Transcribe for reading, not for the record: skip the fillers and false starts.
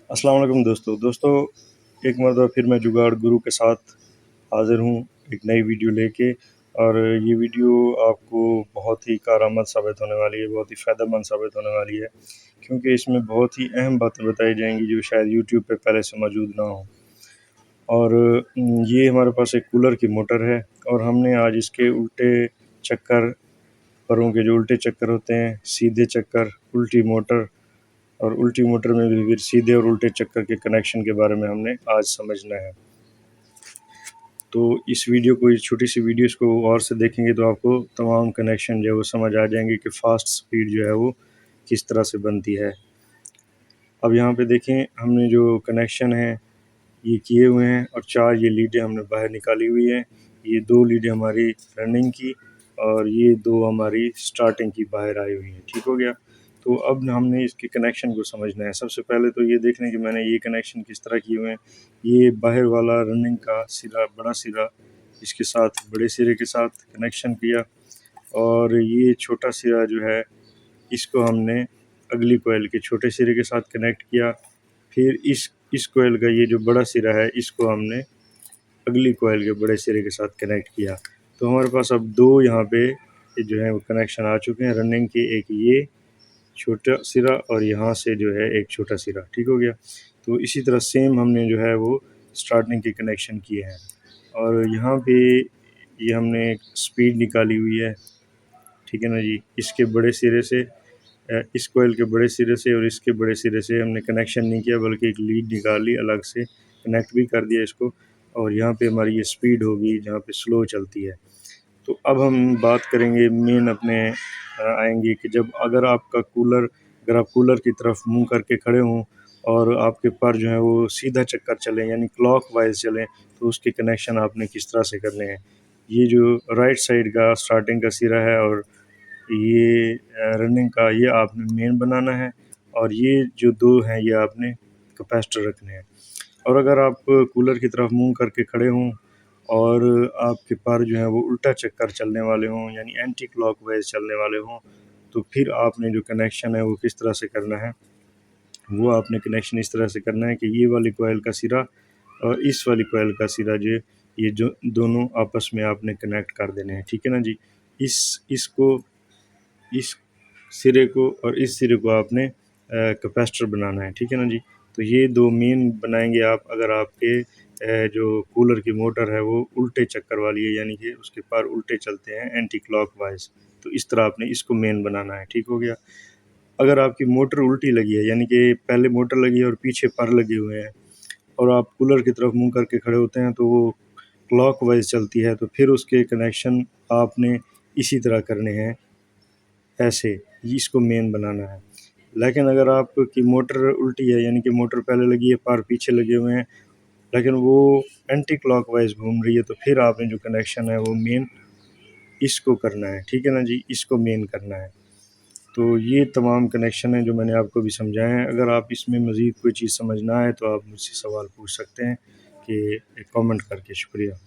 अस्सलाम वालेकुम दोस्तों एक मरतबा फिर मैं जुगाड़ गुरु के साथ हाज़िर हूँ एक नई वीडियो लेके। और ये वीडियो आपको बहुत ही कारआमद साबित होने वाली है, बहुत ही फ़ायदेमंद साबित होने वाली है, क्योंकि इसमें बहुत ही अहम बातें बताई जाएँगी जो शायद यूट्यूब पे पहले से मौजूद ना हो। और ये हमारे पास एक कूलर की मोटर है और हमने आज इसके उल्टे चक्कर, परों के जो उल्टे चक्कर होते हैं, सीधे चक्कर, उल्टी मोटर और उल्टी मोटर में भी फिर सीधे और उल्टे चक्कर के कनेक्शन के बारे में हमने आज समझना है। तो इस वीडियो को, इस छोटी सी वीडियो को और से देखेंगे तो आपको तमाम कनेक्शन जो है वो समझ आ जाएंगे कि फ़ास्ट स्पीड जो है वो किस तरह से बनती है। अब यहाँ पे देखें, हमने जो कनेक्शन है ये किए हुए हैं और 4 ये लीडें हमने बाहर निकाली हुई हैं। ये 2 लीडें हमारी रनिंग की और ये 2 हमारी स्टार्टिंग की बाहर आई हुई हैं। ठीक हो गया? तो अब हमने इसके कनेक्शन को समझना है। सबसे पहले तो ये देख लें कि मैंने ये कनेक्शन किस तरह किए हुए हैं। ये बाहर वाला रनिंग का सिरा, बड़ा सिरा इसके साथ, बड़े सिरे के साथ कनेक्शन किया और ये छोटा सिरा जो है इसको हमने अगली कॉइल के छोटे सिरे के साथ कनेक्ट किया। फिर इस कॉइल का ये जो बड़ा सिरा है इसको हमने अगली कॉइल के बड़े सिरे के साथ कनेक्ट किया। तो हमारे पास अब 2 यहाँ पे जो है वो कनेक्शन आ चुके हैं रनिंग के, एक ये छोटा सिरा और यहाँ से जो है एक छोटा सिरा। ठीक हो गया? तो इसी तरह सेम हमने जो है वो स्टार्टिंग के कनेक्शन किए हैं और यहाँ पे ये हमने स्पीड निकाली हुई है। ठीक है ना जी? इसके बड़े सिरे से, इस कॉइल के बड़े सिरे से और इसके बड़े सिरे से हमने कनेक्शन नहीं किया, बल्कि एक लीड निकाली, अलग से कनेक्ट भी कर दिया इसको। और यहाँ पे हमारी ये स्पीड होगी जहाँ पे स्लो चलती है। तो अब हम बात करेंगे मेन अपने आएंगे कि जब अगर आपका कूलर, अगर आप कूलर की तरफ मुंह करके खड़े हों और आपके पर जो है वो सीधा चक्कर चलें, यानी क्लॉक वाइज चलें, तो उसके कनेक्शन आपने किस तरह से करने हैं। ये जो राइट साइड का स्टार्टिंग का सिरा है और ये रनिंग का, ये आपने मेन बनाना है और ये जो 2 हैं ये आपने कैपेसिटर रखने हैं। और अगर आप कूलर की तरफ मुंह करके खड़े हों और आपके पर जो है वो उल्टा चक्कर चलने वाले हों, यानी एंटी क्लॉकवाइज चलने वाले हों, तो फिर आपने जो कनेक्शन है वो किस तरह से करना है। वो आपने कनेक्शन इस तरह से करना है कि ये वाली कॉइल का सिरा और इस वाली कॉइल का सिरा जो है, ये जो दोनों आपस में आपने कनेक्ट कर देने हैं। ठीक है ना जी? इसको, इस सिरे को और इस सिरे को आपने कैपेसिटर बनाना है। ठीक है ना जी? तो ये 2 मेन बनाएंगे आप अगर आपके जो कूलर की मोटर है वो उल्टे चक्कर वाली है, यानी कि उसके पर उल्टे चलते हैं एंटी क्लॉकवाइज। तो इस तरह आपने इसको मेन बनाना है। ठीक हो गया? अगर आपकी मोटर उल्टी लगी है, यानी कि पहले मोटर लगी है और पीछे पर लगे हुए हैं और आप कूलर की तरफ मुंह करके खड़े होते हैं तो वो क्लॉकवाइज चलती है, तो फिर उसके कनेक्शन आपने इसी तरह करने हैं, ऐसे इसको मेन बनाना है। लेकिन अगर आपकी मोटर उल्टी है, यानी कि मोटर पहले लगी है, पर पीछे लगे हुए हैं, लेकिन वो एंटी क्लॉकवाइज घूम रही है, तो फिर आपने जो कनेक्शन है वो मेन इसको करना है। ठीक है ना जी? इसको मेन करना है। तो ये तमाम कनेक्शन हैं जो मैंने आपको भी समझाए हैं। अगर आप इसमें मज़ीद कोई चीज़ समझना है तो आप मुझसे सवाल पूछ सकते हैं कि कमेंट करके। शुक्रिया।